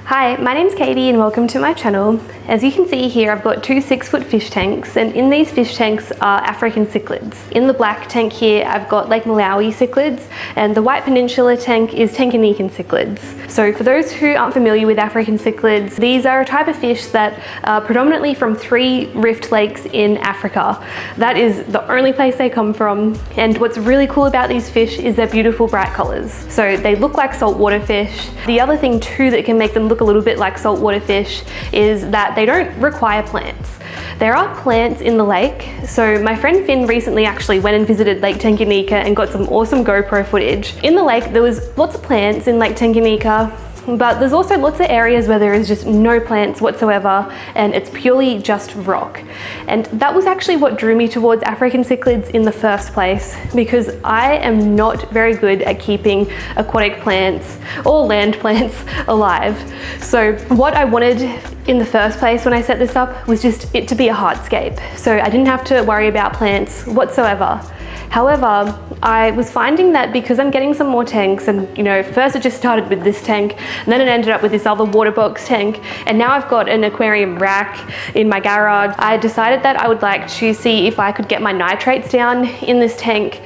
Hi, my name's Katie and welcome to my channel. As you can see here, I've got two 6-foot fish tanks, and in these fish tanks are African cichlids. In the black tank here, I've got Lake Malawi cichlids, and the white peninsula tank is Tanganyikan cichlids. So for those who aren't familiar with African cichlids, these are a type of fish that are predominantly from 3 rift lakes in Africa. That is the only place they come from, and what's really cool about these fish is their beautiful bright colors. So they look like saltwater fish. The other thing too that can make them look a little bit like saltwater fish is that they don't require plants. There are plants in the lake. So my friend Finn recently actually went and visited Lake Tanganyikan and got some awesome GoPro footage. In the lake, there was lots of plants in Lake Tanganyikan, but there's also lots of areas where there is just no plants whatsoever and it's purely just rock. And that was actually what drew me towards African cichlids in the first place, because I am not very good at keeping aquatic plants or land plants alive. So what I wanted in the first place when I set this up was just it to be a hardscape. So I didn't have to worry about plants whatsoever. However, I was finding that because I'm getting some more tanks, and first it just started with this tank, and then it ended up with this other water box tank, and now I've got an aquarium rack in my garage. I decided that I would like to see if I could get my nitrates down in this tank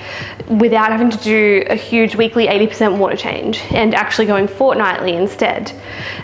without having to do a huge weekly 80% water change, and actually going fortnightly instead.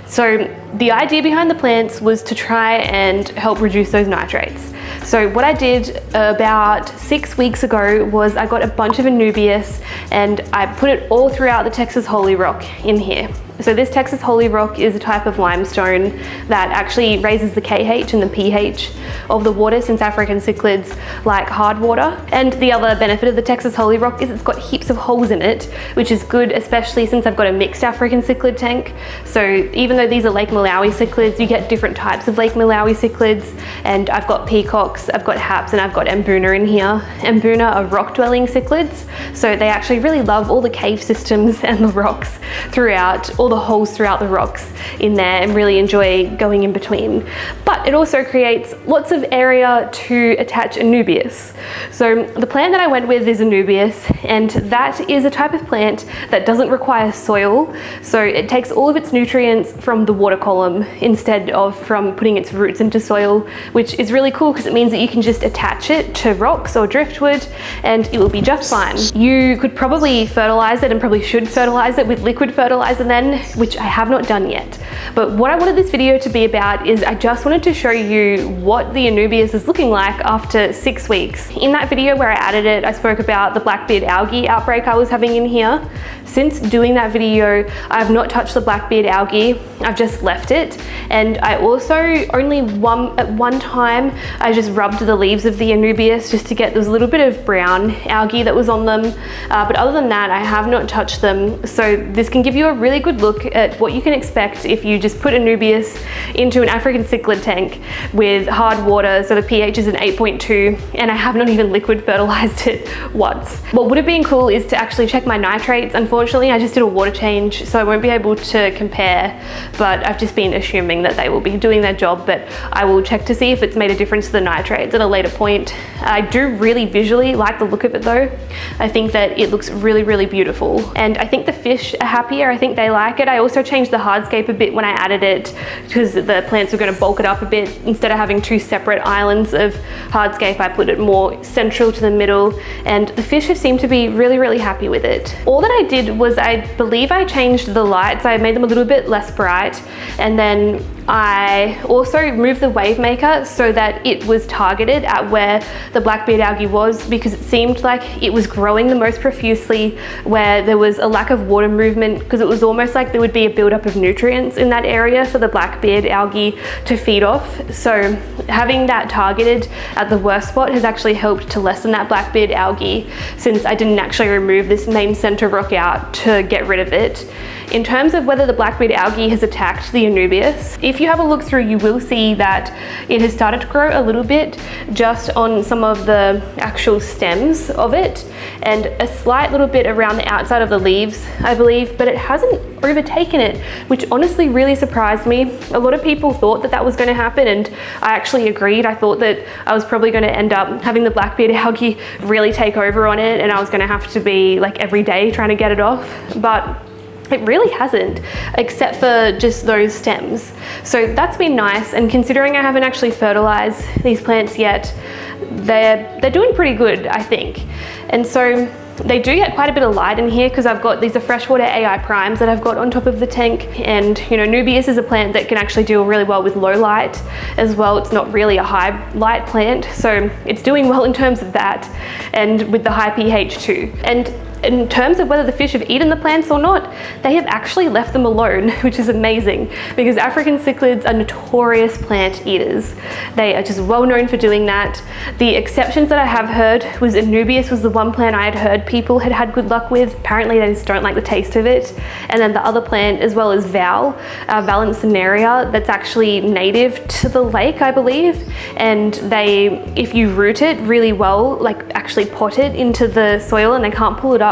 So the idea behind the plants was to try and help reduce those nitrates. So what I did about 6 weeks ago was I got a bunch of Anubias and I put it all throughout the Texas Holy Rock in here. So this Texas Holy Rock is a type of limestone that actually raises the KH and the pH of the water, since African cichlids like hard water. And the other benefit of the Texas Holy Rock is it's got heaps of holes in it, which is good, especially since I've got a mixed African cichlid tank. So even though these are Lake Malawi cichlids, you get different types of Lake Malawi cichlids, and I've got peacocks, I've got haps, and I've got mbuna in here. Mbuna are rock-dwelling cichlids, so they actually really love all the cave systems and the rocks throughout, all the holes throughout the rocks in there, and really enjoy going in between. But it also creates lots of area to attach Anubias. So the plant that I went with is Anubias, and that is a type of plant that doesn't require soil. So it takes all of its nutrients from the water column instead of from putting its roots into soil, which is really cool because it means that you can just attach it to rocks or driftwood and it will be just fine. You could probably fertilize it, and probably should fertilize it with liquid fertilizer then, which I have not done yet. But what I wanted this video to be about is I just wanted to show you what the Anubias is looking like after 6 weeks. In that video where I added it, I spoke about the blackbeard algae outbreak I was having in here. Since doing that video, I have not touched the blackbeard algae. I've just left it. And I also at one time, I just rubbed the leaves of the Anubias just to get this little bit of brown algae that was on them. But other than that, I have not touched them. So this can give you a really good look at what you can expect if you just put Anubias into an African cichlid tank with hard water. So the pH is an 8.2, and I have not even liquid fertilized it once. What would have been cool is to actually check my nitrates. Unfortunately, I just did a water change, so I won't be able to compare, but I've just been assuming that they will be doing their job, but I will check to see if it's made a difference to the nitrates at a later point. I do really visually like the look of it though. I think that it looks really, really beautiful, and I think the fish are happier. I think they like it. I also changed the hardscape a bit when I added it because the plants were going to bulk it up a bit. Instead of having 2 separate islands of hardscape, I put it more central to the middle, and the fish have seemed to be really, really happy with it. All that I did was I believe I changed the lights. I made them a little bit less bright, and then I also moved the wave maker so that it was targeted at where the blackbeard algae was, because it seemed like it was growing the most profusely where there was a lack of water movement, because it was almost like there would be a buildup of nutrients in that area for the blackbeard algae to feed off. So having that targeted at the worst spot has actually helped to lessen that blackbeard algae, since I didn't actually remove this main center rock out to get rid of it. In terms of whether the blackbeard algae has attacked the Anubias, if you have a look through, you will see that it has started to grow a little bit just on some of the actual stems of it, and a slight little bit around the outside of the leaves, I believe, but it hasn't overtaken it, which honestly really surprised me. A lot of people thought that that was going to happen, and I actually agreed. I thought that I was probably going to end up having the blackbeard algae really take over on it, and I was going to have to be like every day trying to get it off. But It really hasn't, except for just those stems. So that's been nice, and considering I haven't actually fertilized these plants yet, they're doing pretty good, I think. And so they do get quite a bit of light in here because I've got these are freshwater AI primes that I've got on top of the tank, and you know, Nubius is a plant that can actually deal really well with low light as well. It's not really a high light plant, so it's doing well in terms of that, and with the high pH too. And in terms of whether the fish have eaten the plants or not, they have actually left them alone, which is amazing because African cichlids are notorious plant eaters. They are just well known for doing that. The exceptions that I have heard was Nubius was the one plant I had heard people had had good luck with. Apparently they just don't like the taste of it. And then the other plant as well is Valencenaria, that's actually native to the lake, I believe. And they, if you root it really well, like actually pot it into the soil and they can't pull it up,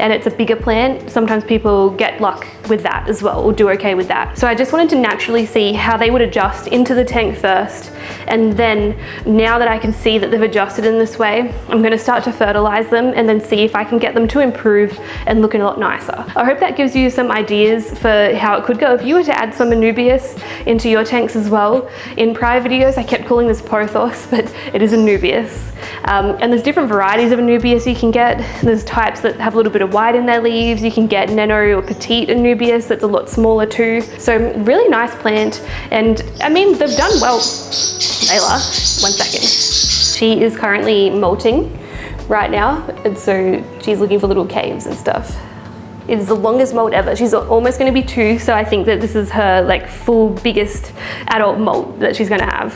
and it's a bigger plant, sometimes people get luck with that as well, or do okay with that. So I just wanted to naturally see how they would adjust into the tank first, and then now that I can see that they've adjusted in this way, I'm going to start to fertilize them and then see if I can get them to improve and look a lot nicer. I hope that gives you some ideas for how it could go if you were to add some Nubius into your tanks as well. In prior videos I kept calling this pothos, but it is Nubius. And there's different varieties of Nubius you can get. There's types that have a little bit of white in their leaves. You can get nano or petite Nubius that's a lot smaller too. So really nice plant, and I mean they've done well. Layla, 1 second. She is currently molting right now, and so she's looking for little caves and stuff. It is the longest molt ever. She's almost going to be 2, so I think that this is her like full biggest adult molt that she's going to have.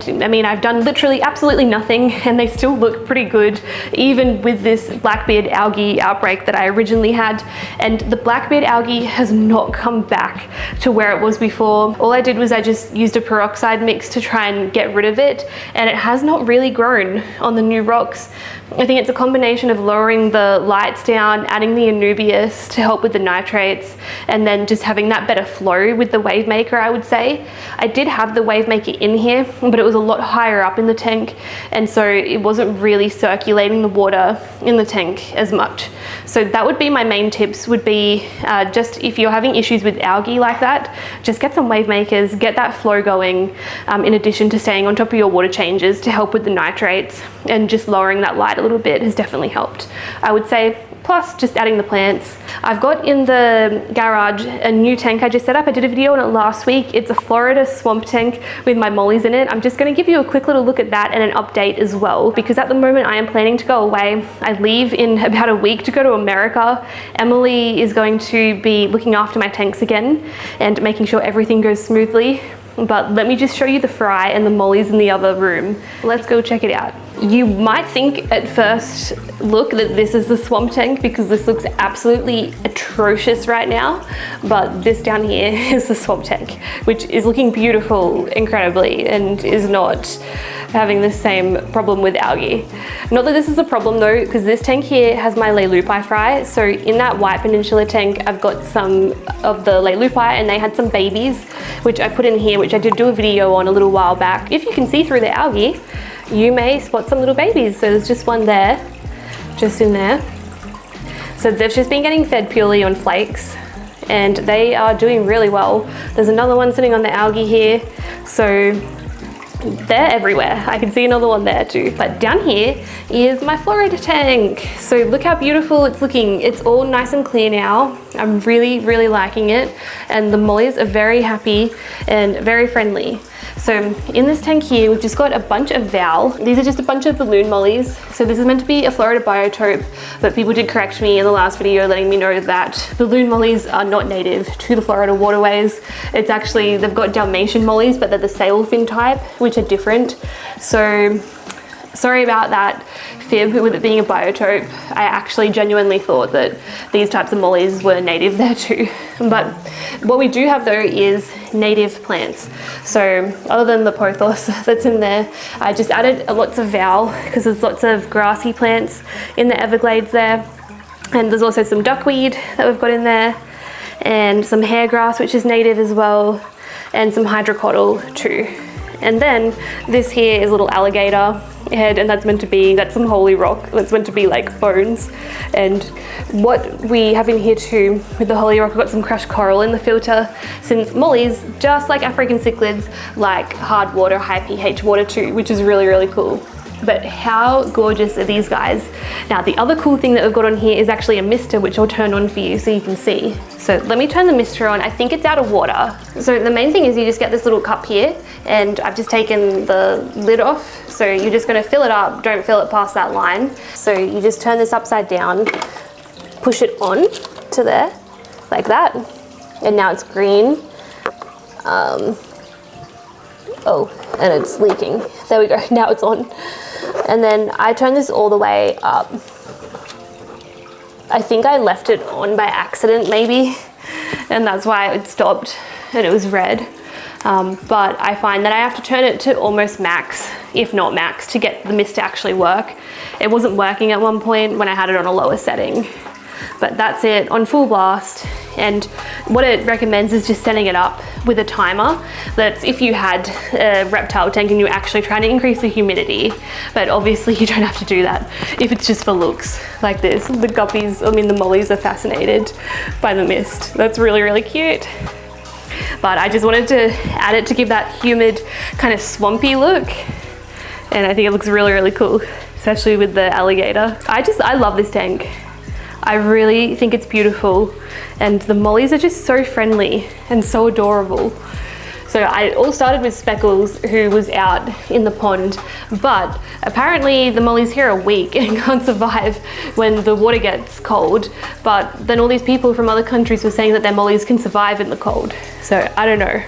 I mean, I've done literally absolutely nothing and they still look pretty good, even with this blackbeard algae outbreak that I originally had. And the blackbeard algae has not come back to where it was before. All I did was I just used a peroxide mix to try and get rid of it, and it has not really grown on the new rocks. I think it's a combination of lowering the lights down, adding the Nubius to help with the nitrates, and then just having that better flow with the wave maker, I would say. I did have the wave maker in here, but it was a lot higher up in the tank, and so it wasn't really circulating the water in the tank as much. So that would be my main tips, would be just if you're having issues with algae like that, just get some wave makers, get that flow going, in addition to staying on top of your water changes to help with the nitrates, and just lowering that light a little bit has definitely helped, I would say. Plus just adding the plants. I've got in the garage a new tank I just set up. I did a video on it last week. It's a Florida swamp tank with my mollies in it. I'm just going to give you a quick little look at that and an update as well, because at the moment I am planning to go away. I leave in about a week to go to America. Emily is going to be looking after my tanks again and making sure everything goes smoothly. But let me just show you the fry and the mollies in the other room. Let's go check it out. You might think at first look that this is the swamp tank because this looks absolutely atrocious right now, but this down here is the swamp tank, which is looking beautiful incredibly and is not having the same problem with algae. Not that this is a problem though, because this tank here has my Lake Fry. So in that white peninsula tank, I've got some of the Lake and they had some babies, which I put in here, which I did do a video on a little while back. If you can see through the algae, you may spot some little babies. So there's just one there, just in there. So they've just been getting fed purely on flakes and they are doing really well. There's another one sitting on the algae here. So they're everywhere. I can see another one there too. But down here is my Florida tank. So look how beautiful it's looking. It's all nice and clear now. I'm really, really liking it. And the mollies are very happy and very friendly. So in this tank here, we've just got a bunch of Val. These are just a bunch of balloon mollies. So this is meant to be a Florida biotope, but people did correct me in the last video letting me know that balloon mollies are not native to the Florida waterways. It's actually, they've got Dalmatian mollies, but they're the sailfin type, which are different. So sorry about that fib with it being a biotope. I actually genuinely thought that these types of mollies were native there too. But what we do have though is native plants. So other than the pothos that's in there, I just added lots of Val because there's lots of grassy plants in the Everglades there. And there's also some duckweed that we've got in there and some hairgrass, which is native as well, and some hydrocotyle too. And then this here is a little alligator head, and that's some holy rock. That's meant to be like bones. And what we have in here too with the holy rock, we've got some crushed coral in the filter, since mollies, just like African cichlids, like hard water, high pH water too, which is really, really cool. But how gorgeous are these guys? Now, the other cool thing that we've got on here is actually a mister, which I'll turn on for you so you can see. So let me turn the mister on. I think it's out of water. So the main thing is you just get this little cup here, and I've just taken the lid off. So you're just gonna fill it up, don't fill it past that line. So you just turn this upside down, push it on to there, like that. And now it's green. Oh, and it's leaking. There we go, now it's on. And then I turn this all the way up. I think I left it on by accident maybe, and that's why it stopped and it was red. But I find that I have to turn it to almost max, if not max, to get the mist to actually work. It wasn't working at one point when I had it on a lower setting. But that's it on full blast. And what it recommends is just setting it up with a timer. That's if you had a reptile tank and you're actually trying to increase the humidity. But obviously you don't have to do that if it's just for looks like this. The guppies, I mean the mollies, are fascinated by the mist. That's really, really cute. But I just wanted to add it to give that humid, kind of swampy look. And I think it looks really, really cool, especially with the alligator. I love this tank. I really think it's beautiful, and the mollies are just so friendly and so adorable. So I all started with Speckles, who was out in the pond, but apparently the mollies here are weak and can't survive when the water gets cold. But then all these people from other countries were saying that their mollies can survive in the cold. So I don't know.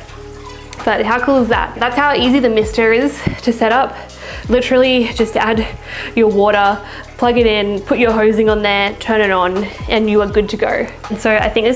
But how cool is that? That's how easy the mister is to set up. Literally just add your water, plug it in, put your hosing on there, turn it on, and you are good to go. And so I think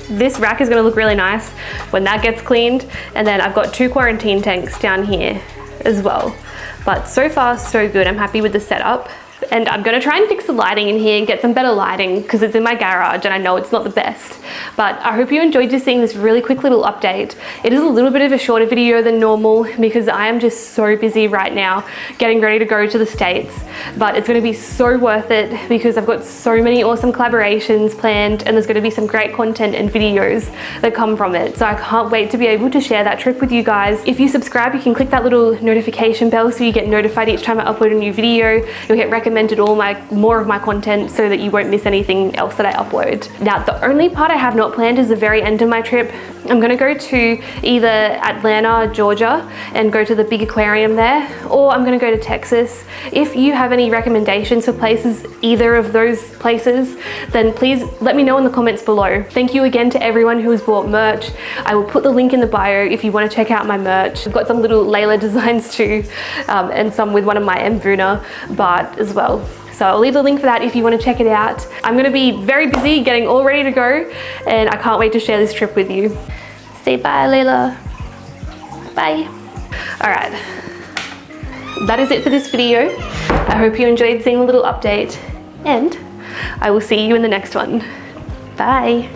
this rack is gonna look really nice when that gets cleaned. And then I've got 2 quarantine tanks down here as well. But so far, so good. I'm happy with the setup. And I'm gonna try and fix the lighting in here and get some better lighting because it's in my garage and I know it's not the best. But I hope you enjoyed just seeing this really quick little update. It is a little bit of a shorter video than normal because I am just so busy right now getting ready to go to the States. But it's gonna be so worth it because I've got so many awesome collaborations planned, and there's gonna be some great content and videos that come from it. So I can't wait to be able to share that trip with you guys. If you subscribe, you can click that little notification bell so you get notified each time I upload a new video. You'll get recommended more of my content so that you won't miss anything else that I upload. Now, the only part I have not planned is the very end of my trip. I'm gonna go to either Atlanta, Georgia, and go to the big aquarium there, or I'm gonna go to Texas. If you have any recommendations for places, either of those places, then please let me know in the comments below. Thank you again to everyone who has bought merch. I will put the link in the bio if you want to check out my merch. I've got some little Layla designs too, and some with one of my Mbuna Bart as well. So I'll leave the link for that if you want to check it out. I'm going to be very busy getting all ready to go, and I can't wait to share this trip with you. Say bye, Layla. Bye. All right. That is it for this video. I hope you enjoyed seeing the little update, and I will see you in the next one. Bye.